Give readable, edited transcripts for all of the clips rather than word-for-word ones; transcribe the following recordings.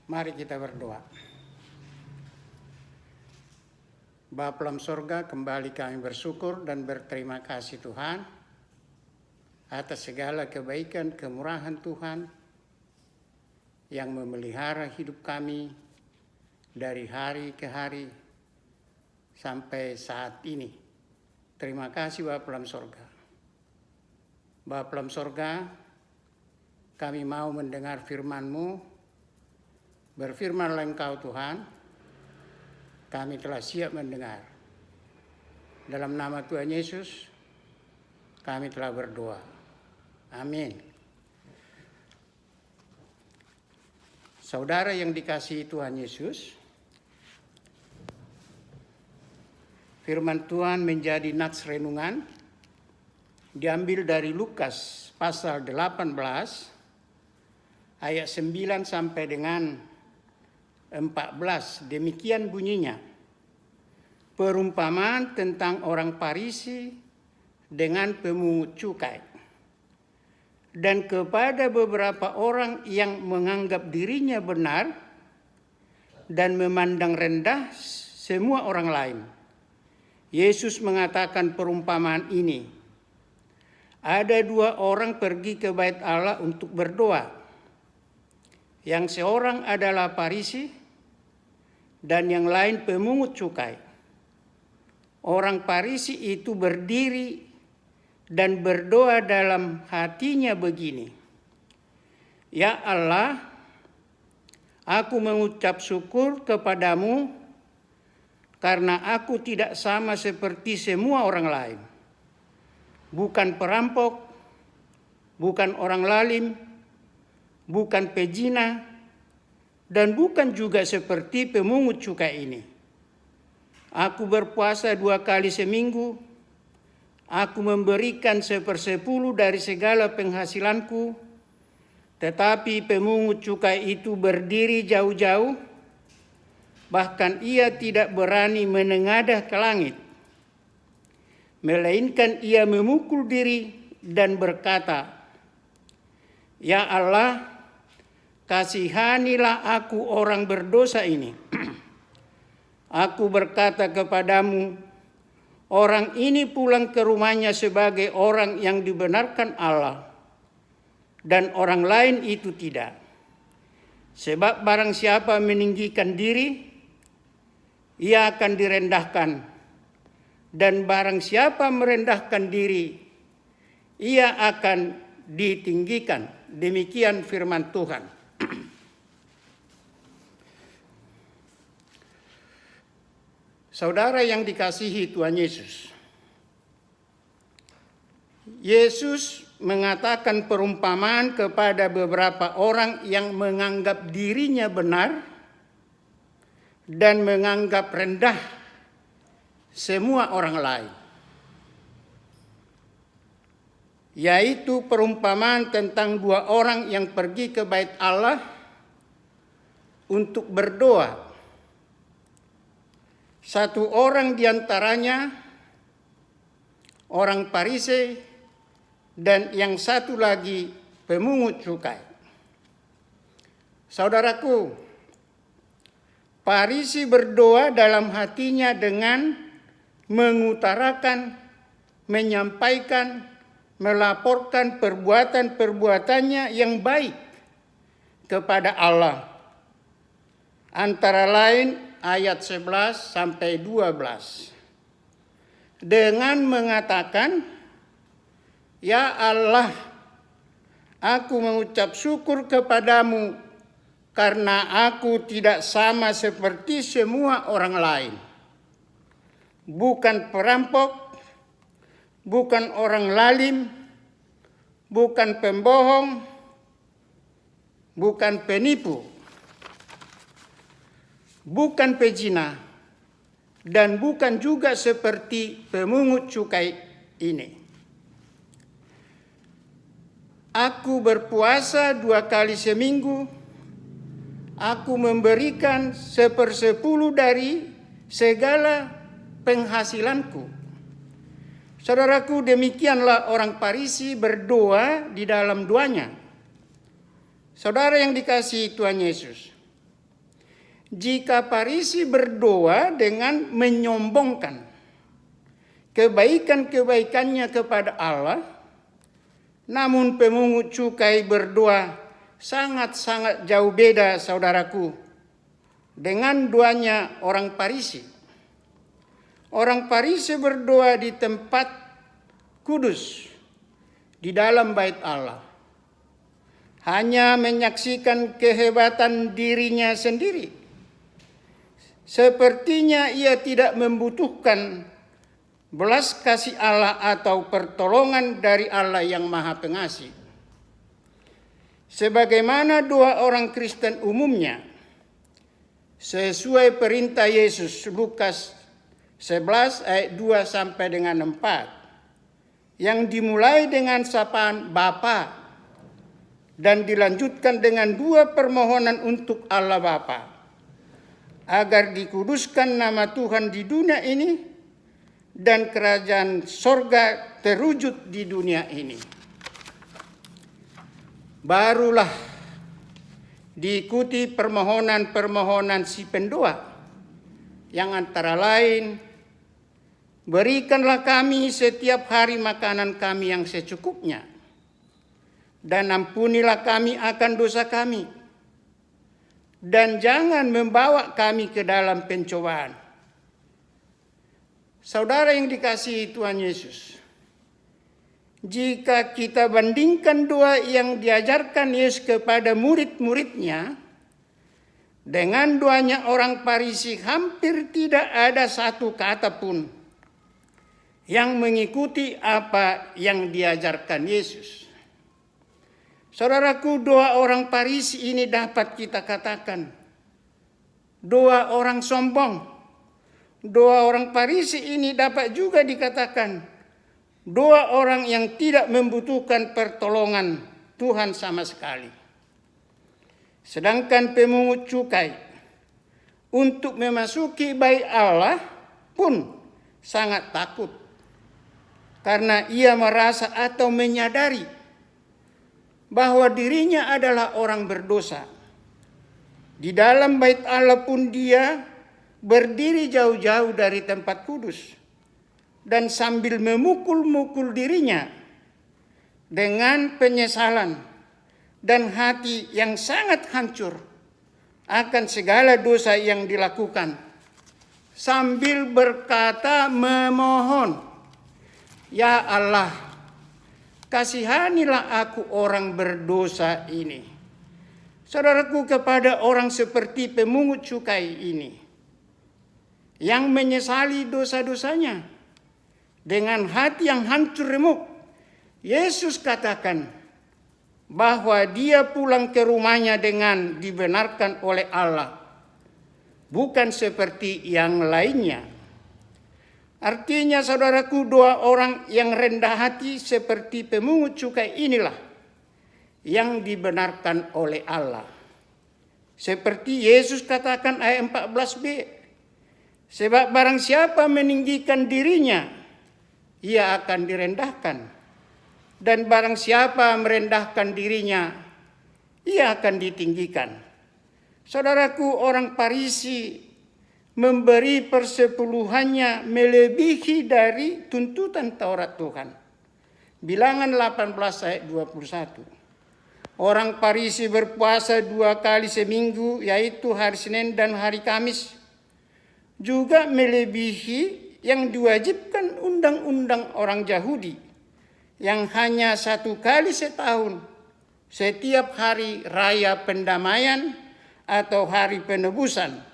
Mari kita berdoa. Bapa dalam sorga, kembali kami bersyukur dan berterima kasih Tuhan atas segala kebaikan, kemurahan Tuhan yang memelihara hidup kami dari hari ke hari sampai saat ini. Terima kasih Bapa dalam sorga. Bapa dalam sorga, kami mau mendengar firman-Mu. Berfirmanlah Engkau Tuhan, kami telah siap mendengar. Dalam nama Tuhan Yesus, kami telah berdoa. Amin. Saudara yang dikasihi Tuhan Yesus, firman Tuhan menjadi nats renungan, diambil dari Lukas pasal 18, ayat 9 sampai dengan 14, demikian bunyinya. Perumpamaan tentang orang Farisi dengan pemungut cukai. Dan kepada beberapa orang yang menganggap dirinya benar dan memandang rendah semua orang lain, Yesus mengatakan perumpamaan ini. Ada dua orang pergi ke bait Allah untuk berdoa. Yang seorang adalah Farisi dan yang lain pemungut cukai. Orang Farisi itu berdiri dan berdoa dalam hatinya begini. Ya Allah, aku mengucap syukur kepadamu karena aku tidak sama seperti semua orang lain. Bukan perampok, bukan orang lalim, bukan pezina, dan bukan juga seperti pemungut cukai ini. Aku berpuasa 2 kali seminggu, aku memberikan 1/10 dari segala penghasilanku, tetapi pemungut cukai itu berdiri jauh-jauh, bahkan ia tidak berani menengadah ke langit, melainkan ia memukul diri dan berkata, Ya Allah, kasihanilah aku orang berdosa ini. Aku berkata kepadamu, orang ini pulang ke rumahnya sebagai orang yang dibenarkan Allah, dan orang lain itu tidak. Sebab barang siapa meninggikan diri, ia akan direndahkan, dan barang siapa merendahkan diri, ia akan ditinggikan. Demikian firman Tuhan. Saudara yang dikasihi Tuhan Yesus, Yesus mengatakan perumpamaan kepada beberapa orang yang menganggap dirinya benar dan menganggap rendah semua orang lain. Yaitu perumpamaan tentang 2 orang yang pergi ke bait Allah untuk berdoa. Satu orang diantaranya orang Farisi dan yang satu lagi pemungut cukai. Saudaraku, Farisi berdoa dalam hatinya dengan mengutarakan, menyampaikan, melaporkan perbuatan-perbuatannya yang baik kepada Allah. Antara lain ayat 11 sampai 12. Dengan mengatakan, Ya Allah, aku mengucap syukur kepadamu karena aku tidak sama seperti semua orang lain. Bukan perampok, bukan orang lalim, bukan pembohong, bukan penipu, bukan pezina, dan bukan juga seperti pemungut cukai ini. Aku berpuasa 2 kali seminggu, aku memberikan 1/10 dari segala penghasilanku. Saudaraku, demikianlah orang Farisi berdoa di dalam doanya. Saudara yang dikasihi Tuhan Yesus, Jika Farisi berdoa dengan menyombongkan kebaikan-kebaikannya kepada Allah, namun pemungut cukai berdoa sangat-sangat jauh beda, saudaraku, dengan doanya orang Farisi. Orang Farisi berdoa di tempat kudus, di dalam bait Allah, hanya menyaksikan kehebatan dirinya sendiri. Sepertinya ia tidak membutuhkan belas kasih Allah atau pertolongan dari Allah yang Maha Pengasih. Sebagaimana doa orang Kristen umumnya, sesuai perintah Yesus Lukas 11 ayat 2 sampai dengan 4, yang dimulai dengan sapaan Bapa dan dilanjutkan dengan dua permohonan untuk Allah Bapa, agar dikuduskan nama Tuhan di dunia ini dan kerajaan sorga terwujud di dunia ini. Barulah diikuti permohonan-permohonan si pendoa, yang antara lain, berikanlah kami setiap hari makanan kami yang secukupnya, dan ampunilah kami akan dosa kami, dan jangan membawa kami ke dalam pencobaan. Saudara yang dikasihi Tuhan Yesus, jika kita bandingkan doa yang diajarkan Yesus kepada murid-muridnya dengan doanya orang Farisi, hampir tidak ada satu kata pun yang mengikuti apa yang diajarkan Yesus. Saudaraku, doa orang Farisi ini dapat kita katakan doa orang sombong. Doa orang Farisi ini dapat juga dikatakan doa orang yang tidak membutuhkan pertolongan Tuhan sama sekali. Sedangkan pemungut cukai untuk memasuki bait Allah pun sangat takut, karena ia merasa atau menyadari bahwa dirinya adalah orang berdosa. Di dalam bait Allah pun dia berdiri jauh-jauh dari tempat kudus dan sambil memukul-mukul dirinya dengan penyesalan dan hati yang sangat hancur akan segala dosa yang dilakukan, sambil berkata memohon, "Ya Allah, kasihanilah aku orang berdosa ini." Saudaraku, kepada orang seperti pemungut cukai ini yang menyesali dosa-dosanya dengan hati yang hancur remuk, Yesus katakan bahwa dia pulang ke rumahnya dengan dibenarkan oleh Allah, bukan seperti yang lainnya. Artinya, saudaraku, doa orang yang rendah hati seperti pemungut cukai inilah yang dibenarkan oleh Allah. Seperti Yesus katakan ayat 14b, sebab barang siapa meninggikan dirinya, ia akan direndahkan. Dan barang siapa merendahkan dirinya, ia akan ditinggikan. Saudaraku, orang Farisi memberi persepuluhannya melebihi dari tuntutan Taurat Tuhan. Bilangan 18 ayat 21. Orang Farisi berpuasa 2 kali seminggu, yaitu hari Senin dan hari Kamis, juga melebihi yang diwajibkan undang-undang orang Yahudi, yang hanya 1 kali setahun, setiap hari raya pendamaian atau hari penebusan.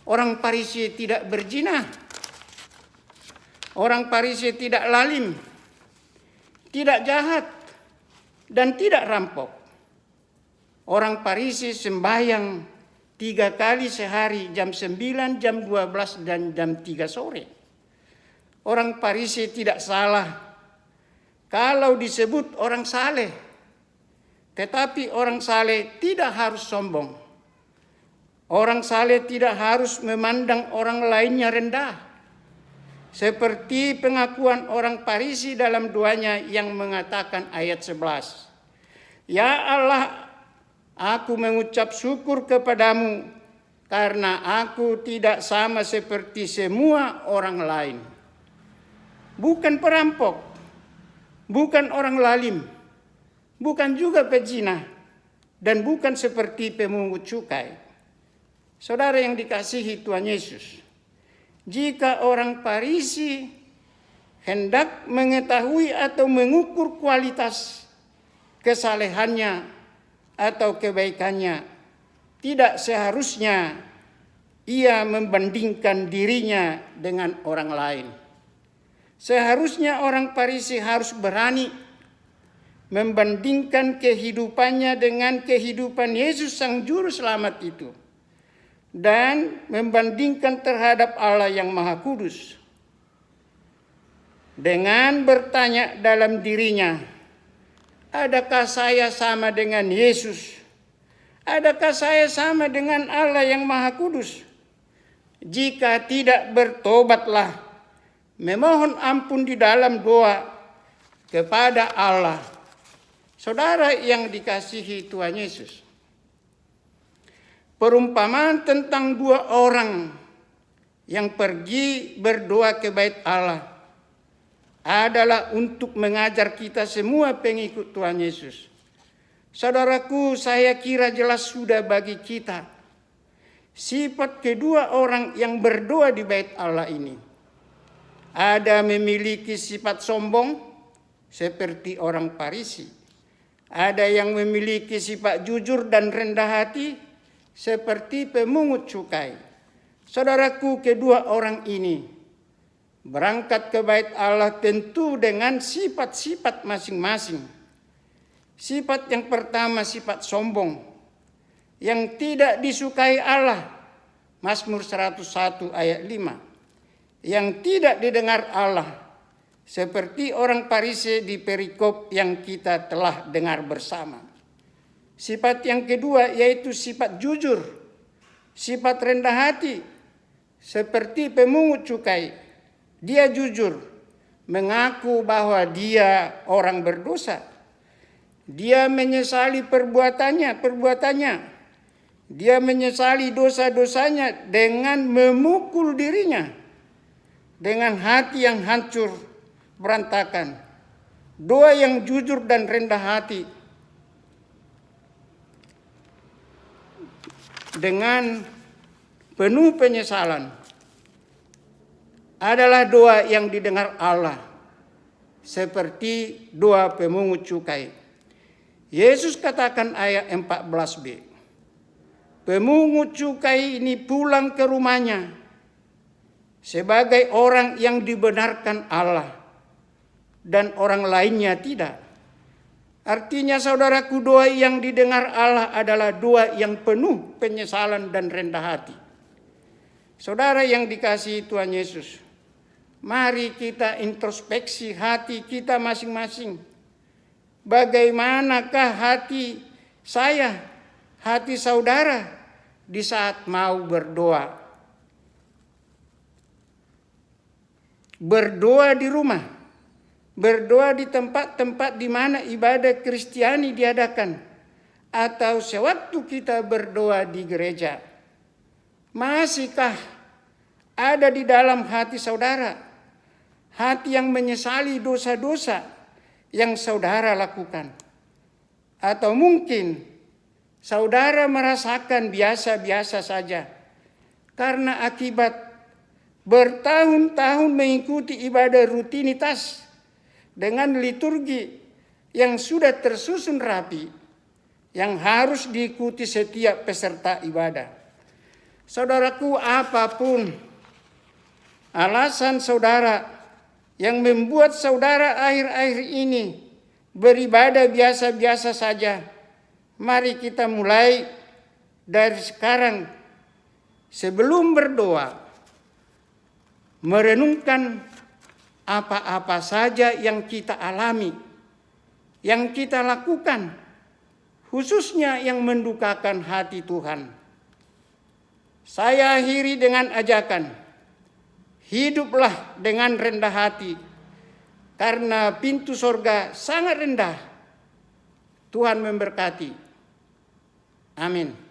Orang Farisi tidak berzina, orang Farisi tidak lalim, tidak jahat, dan tidak rampok. Orang Farisi sembahyang 3 kali sehari, jam 9, jam 12, dan jam 3 sore. Orang Farisi tidak salah kalau disebut orang saleh, tetapi orang saleh tidak harus sombong. Orang saleh tidak harus memandang orang lainnya rendah, seperti pengakuan orang Farisi dalam doanya yang mengatakan ayat 11, "Ya Allah, aku mengucap syukur kepadamu karena aku tidak sama seperti semua orang lain. Bukan perampok, bukan orang lalim, bukan juga pezina, dan bukan seperti pemungut cukai. Saudara yang dikasihi Tuhan Yesus, jika orang Farisi hendak mengetahui atau mengukur kualitas kesalehannya atau kebaikannya, tidak seharusnya ia membandingkan dirinya dengan orang lain. Seharusnya orang Farisi harus berani membandingkan kehidupannya dengan kehidupan Yesus Sang Juru Selamat itu, dan membandingkan terhadap Allah yang Maha Kudus, dengan bertanya dalam dirinya, adakah saya sama dengan Yesus? Adakah saya sama dengan Allah yang Maha Kudus? Jika tidak, bertobatlah, memohon ampun di dalam doa kepada Allah. Saudara yang dikasihi Tuhan Yesus, perumpamaan tentang dua orang yang pergi berdoa ke bait Allah adalah untuk mengajar kita semua pengikut Tuhan Yesus. Saudaraku, saya kira jelas sudah bagi kita sifat kedua orang yang berdoa di bait Allah ini. Ada memiliki sifat sombong seperti orang Farisi. Ada yang memiliki sifat jujur dan rendah hati seperti pemungut cukai. Saudaraku, kedua orang ini berangkat ke bait Allah tentu dengan sifat-sifat masing-masing. Sifat yang pertama, sifat sombong yang tidak disukai Allah. Mazmur 101 ayat 5. Yang tidak didengar Allah, seperti orang Farisi di perikop yang kita telah dengar bersama. Sifat yang kedua yaitu sifat jujur, sifat rendah hati, seperti pemungut cukai. Dia jujur, mengaku bahwa dia orang berdosa. Dia menyesali perbuatannya. Dia menyesali dosa-dosanya dengan memukul dirinya. Dengan hati yang hancur, berantakan. Doa yang jujur dan rendah hati dengan penuh penyesalan adalah doa yang didengar Allah, seperti doa pemungut cukai. Yesus katakan ayat 14b, pemungut cukai ini pulang ke rumahnya sebagai orang yang dibenarkan Allah dan orang lainnya tidak. Artinya saudaraku, doa yang didengar Allah adalah doa yang penuh penyesalan dan rendah hati. Saudara yang dikasihi Tuhan Yesus, mari kita introspeksi hati kita masing-masing. Bagaimanakah hati saya, hati saudara di saat mau berdoa? Berdoa di rumah, berdoa di tempat-tempat di mana ibadah Kristiani diadakan, atau sewaktu kita berdoa di gereja. Masihkah ada di dalam hati saudara hati yang menyesali dosa-dosa yang saudara lakukan? Atau mungkin saudara merasakan biasa-biasa saja karena akibat bertahun-tahun mengikuti ibadah rutinitas dengan liturgi yang sudah tersusun rapi, yang harus diikuti setiap peserta ibadah. Saudaraku, apapun alasan saudara yang membuat saudara akhir-akhir ini beribadah biasa-biasa saja, mari kita mulai dari sekarang sebelum berdoa merenungkan apa-apa saja yang kita alami, yang kita lakukan, khususnya yang mendukakan hati Tuhan. Saya akhiri dengan ajakan, hiduplah dengan rendah hati, karena pintu sorga sangat rendah. Tuhan memberkati. Amin.